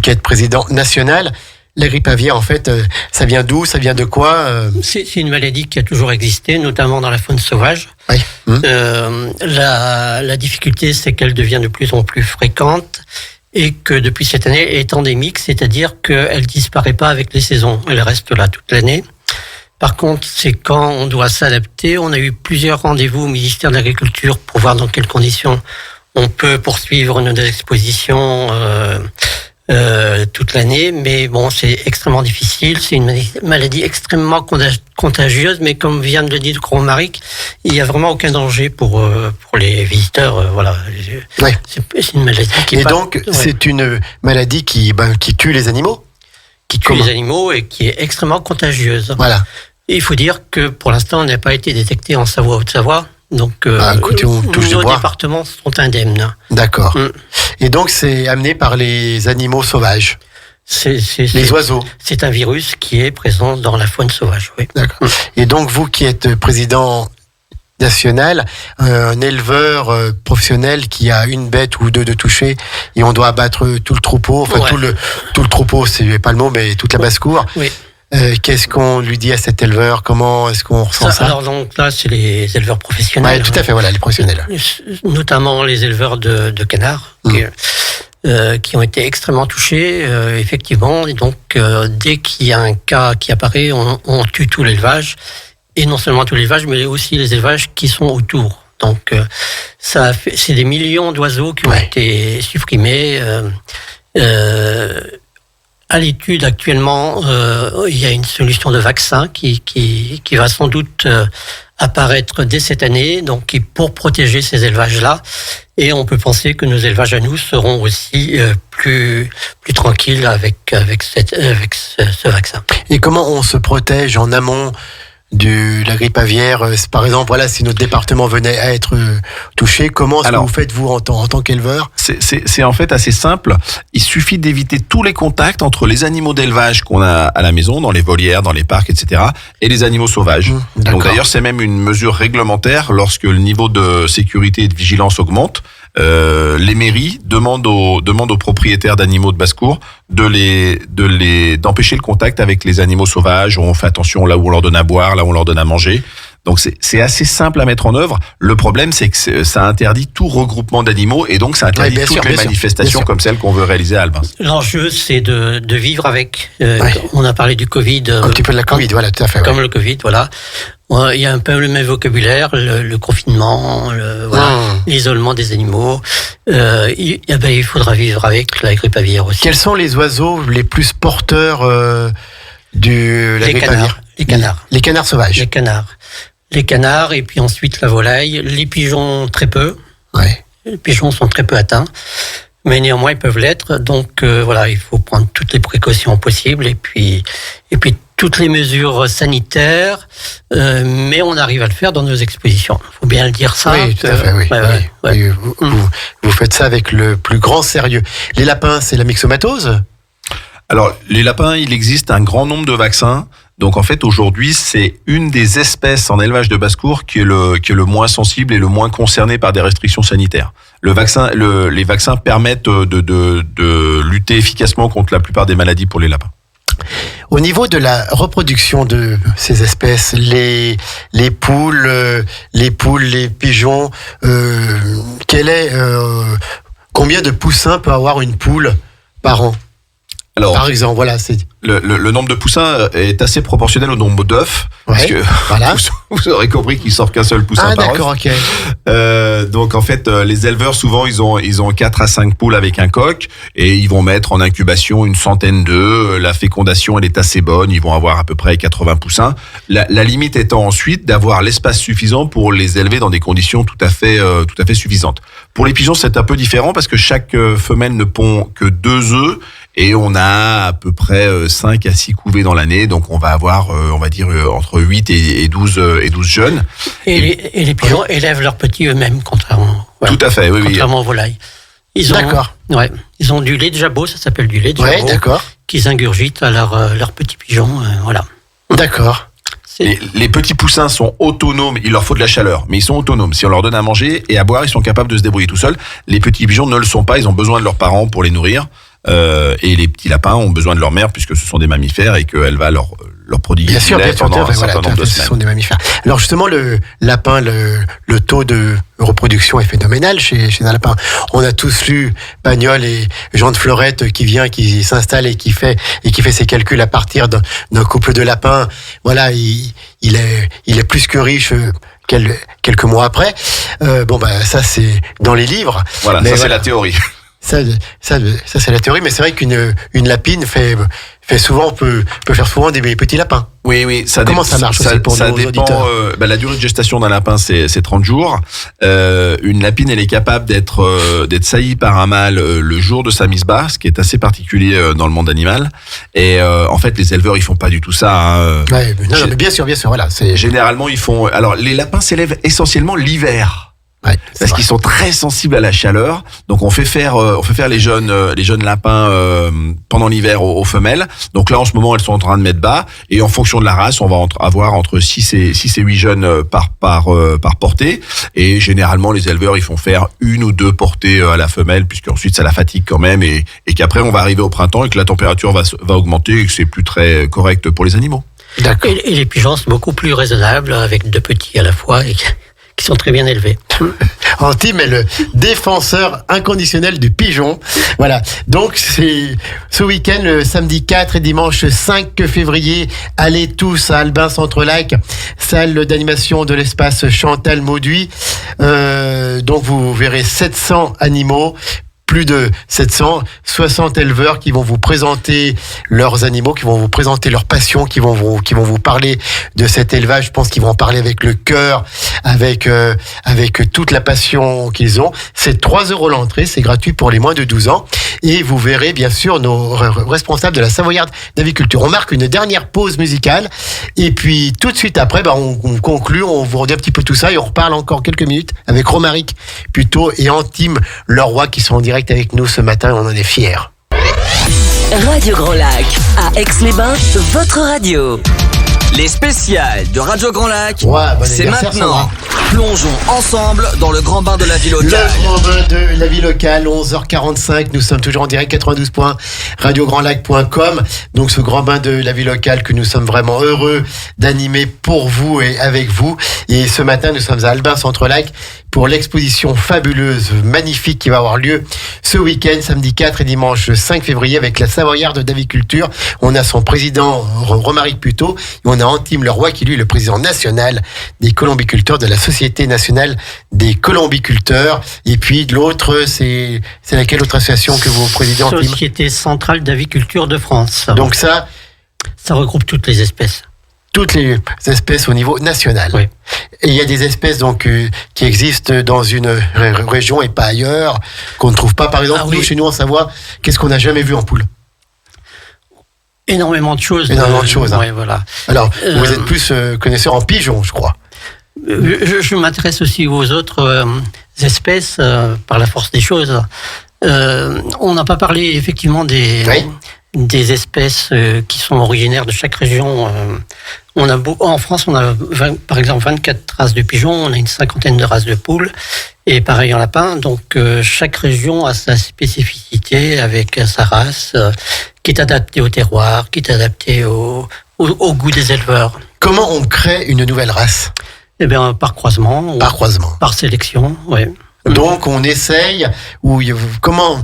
qui êtes président national, la grippe aviaire, en fait, ça vient d'où ? Ça vient de quoi ? C'est une maladie qui a toujours existé, notamment dans la faune sauvage. Oui. La difficulté, c'est qu'elle devient de plus en plus fréquente et que depuis cette année, elle est endémique, c'est-à-dire qu'elle disparaît pas avec les saisons. Elle reste là toute l'année. Par contre, c'est quand on doit s'adapter. On a eu plusieurs rendez-vous au ministère de l'Agriculture pour voir dans quelles conditions on peut poursuivre nos expositions toute l'année. Mais bon, c'est extrêmement difficile. C'est une maladie extrêmement contagieuse. Mais comme vient de le dire Romaric, il n'y a vraiment aucun danger pour les visiteurs. Voilà. Ouais. C'est une maladie qui c'est une maladie qui tue les animaux. Qui tue les animaux et qui est extrêmement contagieuse. Voilà. Et il faut dire que pour l'instant, on n'a pas été détecté en Savoie, Haute-Savoie. Donc, écoutez, on touche du nos bois. départements sont indemnes. D'accord. Et donc, c'est amené par les animaux sauvages. Les oiseaux. C'est un virus qui est présent dans la faune sauvage, oui. D'accord. Et donc, vous qui êtes président national, un éleveur professionnel qui a une bête ou deux de toucher et on doit abattre tout le troupeau, enfin tout le troupeau, c'est pas le mot, mais toute la basse-cour. Oui. Qu'est-ce qu'on lui dit à cet éleveur? Comment est-ce qu'on ressent ça? Alors donc là, c'est les éleveurs professionnels. Ouais, tout à fait, voilà, les professionnels. Notamment les éleveurs de canards. Qui ont été extrêmement touchés, effectivement. Et donc, dès qu'il y a un cas qui apparaît, on tue tout l'élevage. Et non seulement tout l'élevage, mais aussi les élevages qui sont autour. Donc, c'est des millions d'oiseaux qui ont été supprimés. À l'étude actuellement, il y a une solution de vaccin qui va sans doute apparaître dès cette année, donc pour protéger ces élevages-là. Et on peut penser que nos élevages à nous seront aussi plus tranquilles avec ce vaccin. Et comment on se protège en amont de la grippe aviaire? Par exemple, voilà, si notre département venait à être touché, comment est-ce que vous faites, vous, en tant qu'éleveur? C'est en fait assez simple. Il suffit d'éviter tous les contacts entre les animaux d'élevage qu'on a à la maison, dans les volières, dans les parcs, etc., et les animaux sauvages. Donc d'ailleurs, c'est même une mesure réglementaire lorsque le niveau de sécurité et de vigilance augmente. Les mairies demandent aux propriétaires d'animaux de basse-cour d'empêcher le contact avec les animaux sauvages. On fait attention là où on leur donne à boire, là où on leur donne à manger. Donc c'est assez simple à mettre en œuvre. Le problème, c'est que ça interdit tout regroupement d'animaux et donc ça interdit toutes les manifestations comme celles qu'on veut réaliser à Albins. L'enjeu, c'est de vivre avec. On a parlé du Covid. Un petit peu de la Covid, voilà, tout à fait. Comme le Covid, voilà. Il y a un peu le même vocabulaire, le confinement, l'isolement des animaux. Il faudra vivre avec la grippe aviaire aussi. Quels sont les oiseaux les plus porteurs de la grippe aviaire? Les canards. Les canards sauvages. Les canards et puis ensuite la volaille. Les pigeons, très peu. Ouais. Les pigeons sont très peu atteints. Mais néanmoins, ils peuvent l'être. Donc, il faut prendre toutes les précautions possibles et puis toutes les mesures sanitaires. Mais on arrive à le faire dans nos expositions. Il faut bien le dire ça. Oui, tout à fait, oui. Vous faites ça avec le plus grand sérieux. Les lapins, c'est la myxomatose? Alors, les lapins, il existe un grand nombre de vaccins. Donc en fait, aujourd'hui, c'est une des espèces en élevage de basse-cour qui est le moins sensible et le moins concerné par des restrictions sanitaires. Les vaccins permettent de lutter efficacement contre la plupart des maladies pour les lapins. Au niveau de la reproduction de ces espèces, les poules, les pigeons, combien de poussins peut avoir une poule par an? Alors, par exemple, voilà, c'est le nombre de poussins est assez proportionnel au nombre d'œufs, parce que vous aurez compris qu'il sort qu'un seul poussin par œuf. D'accord, ok. Donc en fait, les éleveurs souvent ils ont 4 à 5 poules avec un coq et ils vont mettre en incubation une centaine d'œufs. La fécondation elle est assez bonne, ils vont avoir à peu près 80 poussins. La limite étant ensuite d'avoir l'espace suffisant pour les élever dans des conditions tout à fait suffisantes. Pour les pigeons, c'est un peu différent parce que chaque femelle ne pond que 2 œufs. Et on a à peu près 5 à 6 couvées dans l'année, donc on va avoir, on va dire, entre 8 et 12 jeunes. Et les pigeons élèvent leurs petits eux-mêmes, contrairement. Tout à fait, oui. Contrairement aux volailles. D'accord. Ils ont du lait de jabot, ça s'appelle du lait de jabot. D'accord. Qu'ils ingurgitent à leurs petits pigeons, voilà. D'accord. Les petits poussins sont autonomes, il leur faut de la chaleur, mais ils sont autonomes. Si on leur donne à manger et à boire, ils sont capables de se débrouiller tout seuls. Les petits pigeons ne le sont pas, ils ont besoin de leurs parents pour les nourrir. Et les petits lapins ont besoin de leur mère puisque ce sont des mammifères et qu'elle va leur leur prodiguer Bien du sûr, lait pendant un certain nombre de ce sont semaines. des mammifères. Alors justement, le lapin, le taux de reproduction est phénoménal chez un lapin. On a tous lu Pagnol et Jean de Florette qui s'installe et qui fait ses calculs à partir d'un couple de lapins. Voilà, il est plus que riche. Quelques mois après, ça c'est dans les livres. Voilà, mais ça c'est la théorie. Ça c'est la théorie, mais c'est vrai qu'une lapine fait souvent peut faire souvent des petits lapins. Oui, Comment ça marche aussi pour ça nos dépend, auditeurs la durée de gestation d'un lapin, c'est 30 jours. Une lapine, elle est capable d'être saillie par un mâle le jour de sa mise bas, ce qui est assez particulier dans le monde animal. Et en fait, les éleveurs, ils font pas du tout ça. Hein. Ouais, mais bien sûr, voilà. Généralement, ils font. Alors, les lapins s'élèvent essentiellement l'hiver. Ouais, Parce qu'ils sont très sensibles à la chaleur, donc on fait faire les jeunes lapins pendant l'hiver aux femelles. Donc là en ce moment elles sont en train de mettre bas, et en fonction de la race on va avoir entre 6 et 8 jeunes par portée, et généralement les éleveurs ils font faire 1 ou 2 portées à la femelle, puisque ensuite ça la fatigue quand même, et qu'après on va arriver au printemps et que la température va augmenter et que c'est plus très correct pour les animaux. D'accord. Et les pigeons sont beaucoup plus raisonnables, avec 2 petits à la fois, et qui sont très bien élevés. Antime est le défenseur inconditionnel du pigeon. Voilà. Donc, c'est ce week-end, le samedi 4 et dimanche 5 février. Allez tous à Albin Centre-Lac, salle d'animation de l'espace Chantal Mauduit. Donc, vous verrez 700 animaux. Plus de 760 éleveurs qui vont vous présenter leurs animaux, qui vont vous présenter leur passion, qui vont vous parler de cet élevage. Je pense qu'ils vont en parler avec le cœur, avec toute la passion qu'ils ont. C'est 3 € l'entrée, c'est gratuit pour les moins de 12 ans. Et vous verrez bien sûr nos responsables de la Savoyarde d'Aviculture. On marque une dernière pause musicale et puis tout de suite après, on conclut, on vous redit un petit peu tout ça et on reparle encore quelques minutes avec Romaric plutôt et Antime Leroy qui sont en direct avec nous ce matin, on en est fiers. Radio Grand Lac, à Aix-les-Bains, votre radio. Les spéciales de Radio Grand Lac, Ouais, bon c'est anniversaire, maintenant. Sandra. Plongeons ensemble dans le grand bain de la vie locale. Le grand bain de la vie locale, 11h45. Nous sommes toujours en direct 92.radiograndlac.com. Donc ce grand bain de la vie locale que nous sommes vraiment heureux d'animer pour vous et avec vous. Et ce matin, nous sommes à Albin Centre-Lac pour l'exposition fabuleuse, magnifique qui va avoir lieu ce week-end, samedi 4 et dimanche 5 février avec la Savoyarde d'Aviculture. On a son président Romaric Puteaux et on a Antime Leroy qui lui est le président national des colombiculteurs de la Société nationale des colombiculteurs. Et puis de l'autre, c'est laquelle autre association que vous présidez, Antime ? Société centrale d'aviculture de France. Donc ça regroupe toutes les espèces. toutes les espèces au niveau national. Oui. Et il y a des espèces donc qui existent dans une région et pas ailleurs, qu'on ne trouve pas. Par exemple, nous, chez nous en Savoie, qu'est-ce qu'on n'a jamais vu en poule ? Énormément de choses. Énormément de choses. Hein. Ouais, voilà. Alors, vous êtes plus connaisseur en pigeons, je crois. Je m'intéresse aussi aux autres espèces par la force des choses. On n'a pas parlé effectivement des espèces qui sont originaires de chaque région. En France, on a par exemple 24 races de pigeons, on a une 50aine de races de poules, et pareil en lapin. Donc chaque région a sa spécificité avec sa race, qui est adaptée au terroir, qui est adaptée au goût des éleveurs. Comment on crée une nouvelle race ? Eh bien, par croisement. Par croisement. Par sélection, oui. Donc on essaye, comment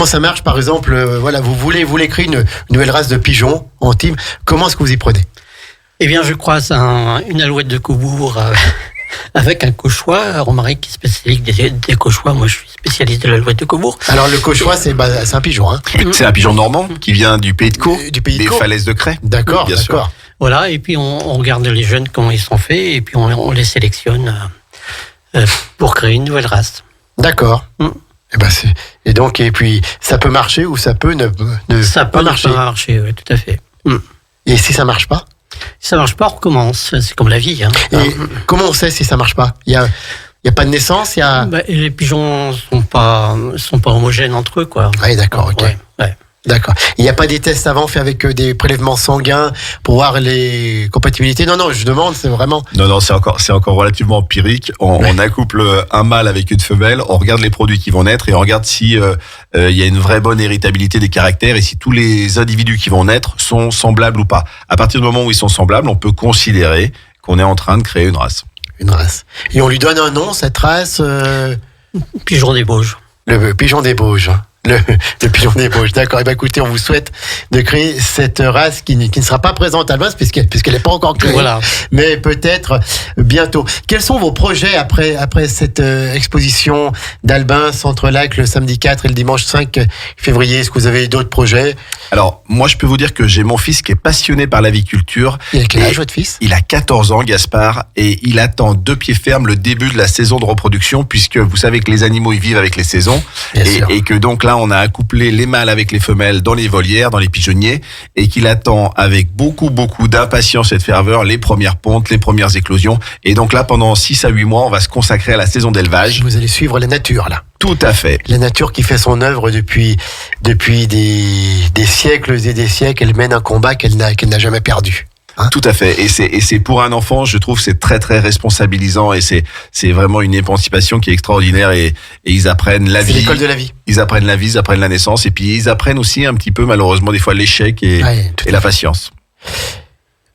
ça marche par exemple, vous voulez créer une nouvelle race de pigeons en team, comment est-ce que vous y prenez ? Eh bien je croise une alouette de Cobourg avec un cauchois, Romaric qui est spécialiste des cauchois, moi je suis spécialiste de l'alouette de Cobourg. Alors le cauchois c'est un pigeon, hein ? C'est un pigeon normand qui vient du pays de Caux, des Caux. falaises de Cray. D'accord, bien d'accord. sûr. Voilà, et puis on regarde les jeunes comment ils sont faits, et puis on les sélectionne pour créer une nouvelle race. D'accord. Et puis ça peut marcher ou ça peut ne pas marcher. Ça peut marcher, oui, tout à fait. Et si ça marche pas ? Si ça marche pas, on recommence. C'est comme la vie. Hein. Et comment on sait si ça marche pas ? Il y a pas de naissance, les pigeons sont pas homogènes entre eux, quoi. Oui, d'accord, ok. Ouais. D'accord. Il n'y a pas des tests avant faits avec des prélèvements sanguins pour voir les compatibilités? Non, je demande, c'est vraiment... Non, c'est encore relativement empirique. On accouple un mâle avec une femelle, on regarde les produits qui vont naître et on regarde si il y a une vraie bonne héritabilité des caractères et si tous les individus qui vont naître sont semblables ou pas. À partir du moment où ils sont semblables, on peut considérer qu'on est en train de créer une race. Une race. Et on lui donne un nom, cette race Pigeon des Bauges. Le pigeon des Bauges. Le pigeon des Bauges, d'accord. Écoutez, on vous souhaite de créer cette race qui ne sera pas présente à Albins puisqu'elle n'est pas encore créée, Voilà. mais peut-être bientôt. Quels sont vos projets après cette exposition d'Albins Centre-Lac le samedi 4 et le dimanche 5 février? Est-ce que vous avez d'autres projets? Alors, moi, je peux vous dire que j'ai mon fils qui est passionné par l'aviculture. Il a quel âge, votre fils? Il a 14 ans, Gaspard, et il attend de pied ferme le début de la saison de reproduction, puisque vous savez que les animaux, ils vivent avec les saisons, et que donc là, on a accouplé les mâles avec les femelles dans les volières, dans les pigeonniers, et qu'il attend avec beaucoup d'impatience et de ferveur les premières pontes, les premières éclosions. Et donc là, pendant 6 à 8 mois, on va se consacrer à la saison d'élevage. Vous allez suivre la nature, là. Tout à fait. La nature qui fait son œuvre depuis des siècles et des siècles. Elle mène un combat qu'elle n'a jamais perdu. Hein? Tout à fait. Et c'est pour un enfant, je trouve, c'est très très responsabilisant et c'est vraiment une émancipation qui est extraordinaire et ils apprennent la vie. C'est l'école de la vie. Ils apprennent la vie, ils apprennent la naissance et puis ils apprennent aussi un petit peu malheureusement des fois l'échec et la patience.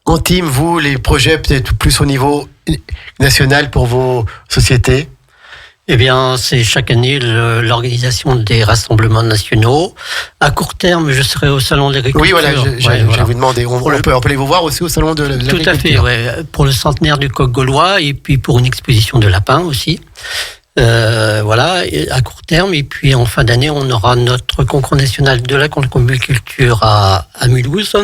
Antime, vous, les projets peut-être plus au niveau national pour vos sociétés? Eh bien, c'est chaque année l'organisation des rassemblements nationaux. À court terme, je serai au Salon de l'Agriculture. Oui, voilà, j'allais vous demander. On peut aller vous voir aussi au Salon de l'Agriculture. Tout à fait, ouais. Pour le centenaire du coq gaulois et puis pour une exposition de lapins aussi. Voilà, à court terme. Et puis en fin d'année, on aura notre concours national de la concombriculture à Mulhouse.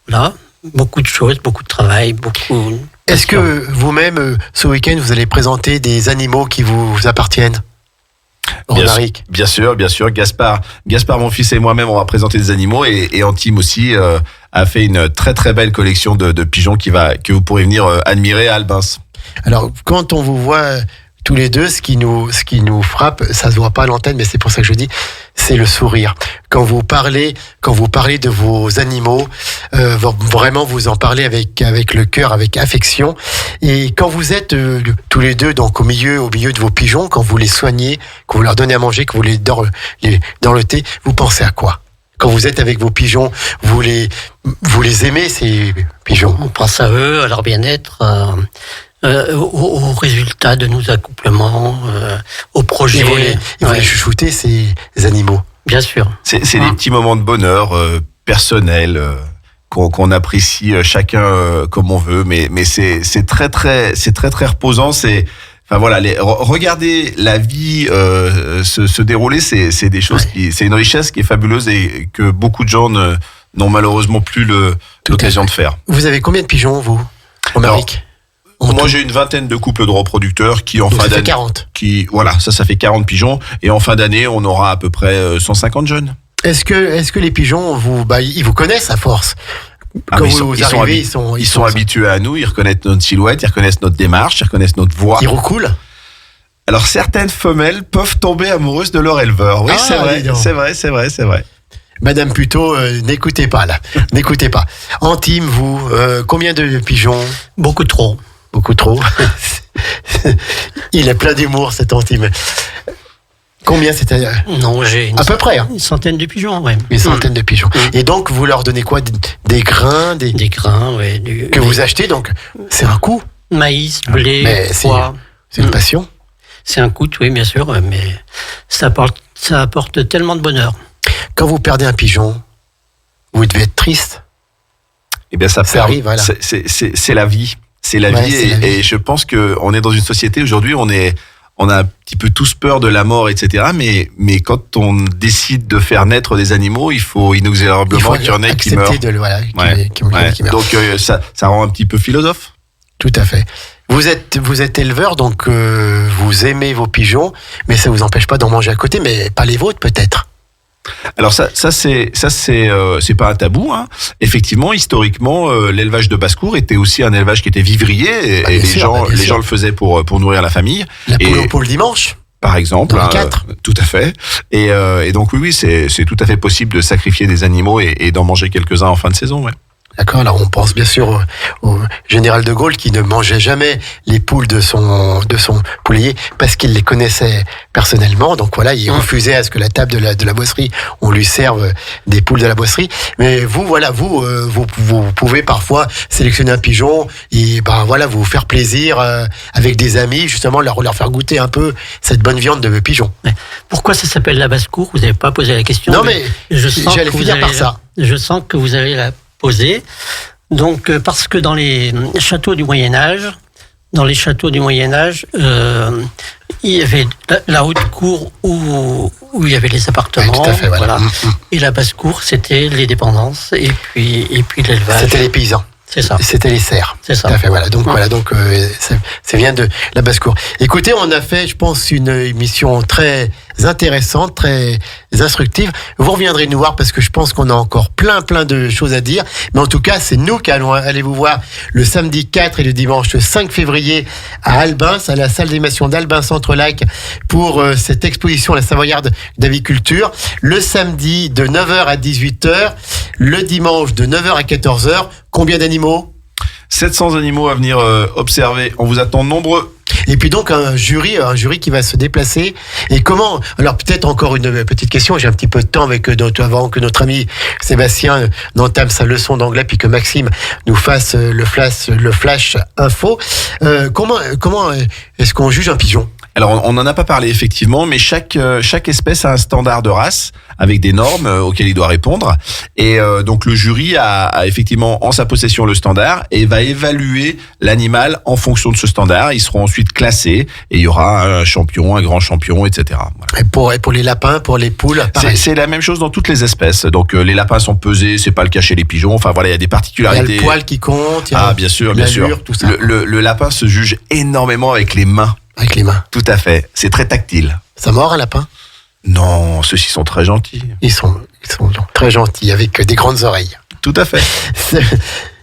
Voilà, beaucoup de choses, beaucoup de travail, beaucoup... Est-ce que vous-même, ce week-end, vous allez présenter des animaux qui vous appartiennent? Bien sûr. Gaspard, mon fils et moi-même, on va présenter des animaux et Antime aussi a fait une très très belle collection de pigeons que vous pourrez venir admirer à Albins. Alors, quand on vous voit tous les deux, ce qui nous frappe, ça se voit pas à l'antenne, mais c'est pour ça que je dis, c'est le sourire. Quand vous parlez de vos animaux, vraiment vous en parlez avec le cœur, avec affection. Et quand vous êtes tous les deux donc au milieu de vos pigeons, quand vous les soignez, que vous leur donnez à manger, que vous les dorlotez, vous pensez à quoi? Quand vous êtes avec vos pigeons, vous les aimez, ces pigeons? On pense à eux, à leur bien-être. Aux résultats de nos accouplements, aux projets. Ils vont les chouchouter, ces animaux. Bien sûr. C'est des petits moments de bonheur personnels qu'on apprécie chacun comme on veut, mais c'est très très reposant. Enfin voilà, regarder la vie se dérouler, c'est des choses c'est une richesse qui est fabuleuse et que beaucoup de gens n'ont malheureusement plus l'occasion de faire. Vous avez combien de pigeons, vous, en Amérique? Moi, j'ai une vingtaine de couples de reproducteurs qui, en fin d'année. 40. Ça fait 40 pigeons. Et en fin d'année, on aura à peu près 150 jeunes. Est-ce que les pigeons, ils vous connaissent à force? Quand vous arrivez, ils sont habitués à nous, ils reconnaissent notre silhouette, ils reconnaissent notre démarche, ils reconnaissent notre voix. Ils roucoulent? Alors, certaines femelles peuvent tomber amoureuses de leur éleveur. Oui, c'est vrai. Madame Puteau, n'écoutez pas là. N'écoutez pas. Antime, vous, combien de pigeons? Beaucoup trop. Beaucoup trop. Il est plein d'humour, cet Antime. Combien c'était? Non, j'ai à peu près. Hein. Une centaine de pigeons, ouais. Une centaine de pigeons. Et donc, vous leur donnez quoi? Des grains, des grains, ouais. Que vous achetez, donc c'est un coût. Maïs, blé, pois. C'est une passion. C'est un coût, oui, bien sûr, mais ça apporte tellement de bonheur. Quand vous perdez un pigeon, vous devez être triste. Eh bien, ça arrive, voilà. C'est la vie. C'est la vie et je pense qu'on est dans une société aujourd'hui, on a un petit peu tous peur de la mort, etc. Mais quand on décide de faire naître des animaux, il faut inexorablement qu'il y en ait qui meurent. Qui meurent. Donc ça rend un petit peu philosophe. Tout à fait. Vous êtes éleveur, donc vous aimez vos pigeons, mais ça vous empêche pas d'en manger à côté, mais pas les vôtres peut-être. Alors ça c'est pas un tabou, hein. Effectivement, historiquement, l'élevage de basse-cour était aussi un élevage qui était vivrier et les gens le faisaient pour nourrir la famille. La poule au pot le dimanche. Par exemple, Dans les 4. Tout à fait. Et donc oui, c'est tout à fait possible de sacrifier des animaux et d'en manger quelques-uns en fin de saison. Ouais. D'accord, alors on pense bien sûr au général de Gaulle qui ne mangeait jamais les poules de son poulailler parce qu'il les connaissait personnellement. Donc voilà, il refusait à ce que la table de la bosserie, on lui serve des poules de la bosserie. Mais vous, voilà, vous pouvez parfois sélectionner un pigeon et vous faire plaisir avec des amis, justement leur faire goûter un peu cette bonne viande de pigeon. Pourquoi ça s'appelle la basse-cour? Vous n'avez pas posé la question. Non mais j'allais finir par ça. Je sens que vous allez la poser. Donc, parce que dans les châteaux du Moyen-Âge, il y avait la haute cour où il y avait les appartements. Oui, tout à fait, voilà. Et la basse cour, c'était les dépendances et puis l'élevage. C'était les paysans. C'est ça. C'était les serfs. C'est ça. Tout à fait, voilà. Donc, ça vient de la basse-cour. Écoutez, on a fait, je pense, une émission très intéressante, très instructive. Vous reviendrez nous voir parce que je pense qu'on a encore plein de choses à dire. Mais en tout cas, c'est nous qui allons aller vous voir le samedi 4 et le dimanche 5 février à Albins, à la salle d'animation d'Albins Centre-Lac pour cette exposition La Savoyarde d'aviculture. Le samedi de 9h à 18h, le dimanche de 9h à 14h. Combien d'animaux ? 700 animaux à venir observer. On vous attend nombreux. Et puis donc un jury qui va se déplacer. Et comment ? Alors peut-être encore une petite question. J'ai un petit peu de temps avant que notre ami Sébastien n'entame sa leçon d'anglais, puis que Maxime nous fasse le flash info. Comment est-ce qu'on juge un pigeon ? Alors, on n'en a pas parlé effectivement, mais chaque espèce a un standard de race avec des normes auxquelles il doit répondre. Et donc le jury a effectivement en sa possession le standard et va évaluer l'animal en fonction de ce standard. Ils seront ensuite classés et il y aura un champion, un grand champion, etc. Voilà. Et pour les lapins, pour les poules, pareil. C'est la même chose dans toutes les espèces. Donc les lapins sont pesés, c'est pas le cas chez les pigeons. Enfin voilà, il y a des particularités. Il y a le poil qui compte. Bien sûr. Tout ça. Le lapin se juge énormément avec les mains. Avec les mains. Tout à fait. C'est très tactile. Ça mord un lapin ? Non, ceux-ci sont très gentils. Ils sont très gentils, avec des grandes oreilles. Tout à fait.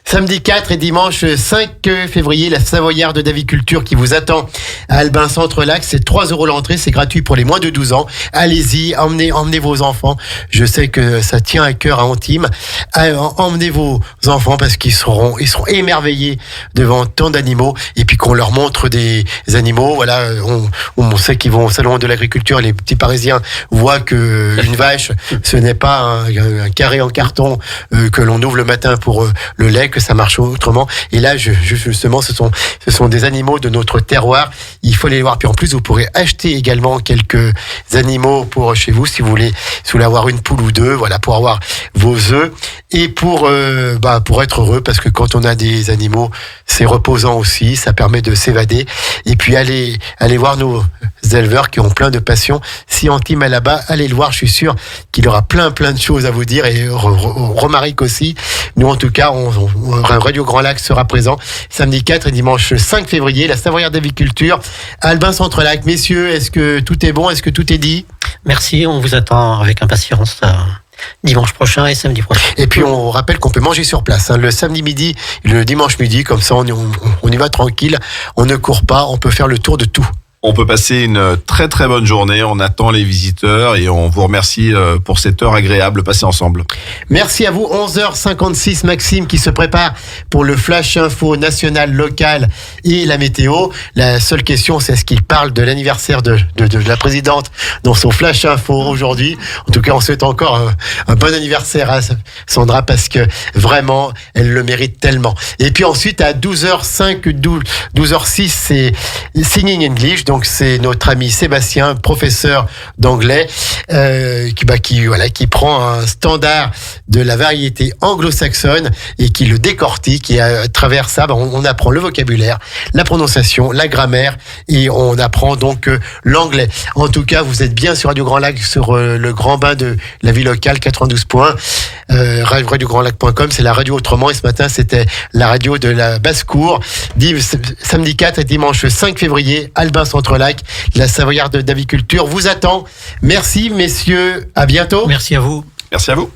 Samedi 4 et dimanche 5 février, la Savoyarde d'aviculture qui vous attend à Albins Centre-Lac. C'est 3 € l'entrée, c'est gratuit pour les moins de 12 ans. Allez-y, emmenez vos enfants. Je sais que ça tient à cœur à Antime. Emmenez vos enfants parce qu'ils seront émerveillés devant tant d'animaux et puis qu'on leur montre des animaux. Voilà, on sait qu'ils vont au salon de l'agriculture. Les petits Parisiens voient que une vache, ce n'est pas un carré en carton que l'on ouvre le matin pour le lait, que ça marche autrement. Et là, justement, ce sont des animaux de notre terroir. Il faut les voir. Puis en plus, vous pourrez acheter également quelques animaux pour chez vous, si vous voulez avoir une poule ou deux, voilà, pour avoir vos œufs et pour être heureux, parce que quand on a des animaux, c'est reposant aussi, ça permet de s'évader. Et puis allez voir nos éleveurs qui ont plein de passion. Si Antime est là-bas, allez le voir. Je suis sûr qu'il aura plein de choses à vous dire, et Romaric aussi. Nous, en tout cas, Radio Grand Lac sera présent samedi 4 et dimanche 5 février, la Savoyarde d'aviculture à Albins Centre-Lac. Messieurs, est-ce que tout est bon ? Est-ce que tout est dit ? Merci, on vous attend avec impatience dimanche prochain et samedi prochain. Et puis on rappelle qu'on peut manger sur place, le samedi midi et le dimanche midi, comme ça on y va tranquille, on ne court pas, on peut faire le tour de tout. On peut passer une très très bonne journée, on attend les visiteurs et on vous remercie pour cette heure agréable passée ensemble. Merci à vous. 11h56, Maxime qui se prépare pour le flash info national, local et la météo. La seule question, c'est est-ce qu'il parle de l'anniversaire de la présidente dans son flash info aujourd'hui. En tout cas, on souhaite encore un bon anniversaire à Sandra, parce que vraiment, elle le mérite tellement. Et puis ensuite, à 12h05, 12h06, c'est Singing English. Donc c'est notre ami Sébastien, professeur d'anglais, qui prend un standard de la variété anglo-saxonne et qui le décortique. Et à travers ça, on apprend le vocabulaire, la prononciation, la grammaire, et on apprend donc l'anglais. En tout cas, vous êtes bien sur Radio Grand Lac, sur le grand bain de la vie locale 92 points. RadioGrandLac.com, c'est la radio autrement. Et ce matin, c'était la radio de la basse-cour. Samedi 4 et dimanche 5 février, Albins Centre-Lac, la Savoyarde d'aviculture vous attend. Merci messieurs, à bientôt. Merci à vous. Merci à vous.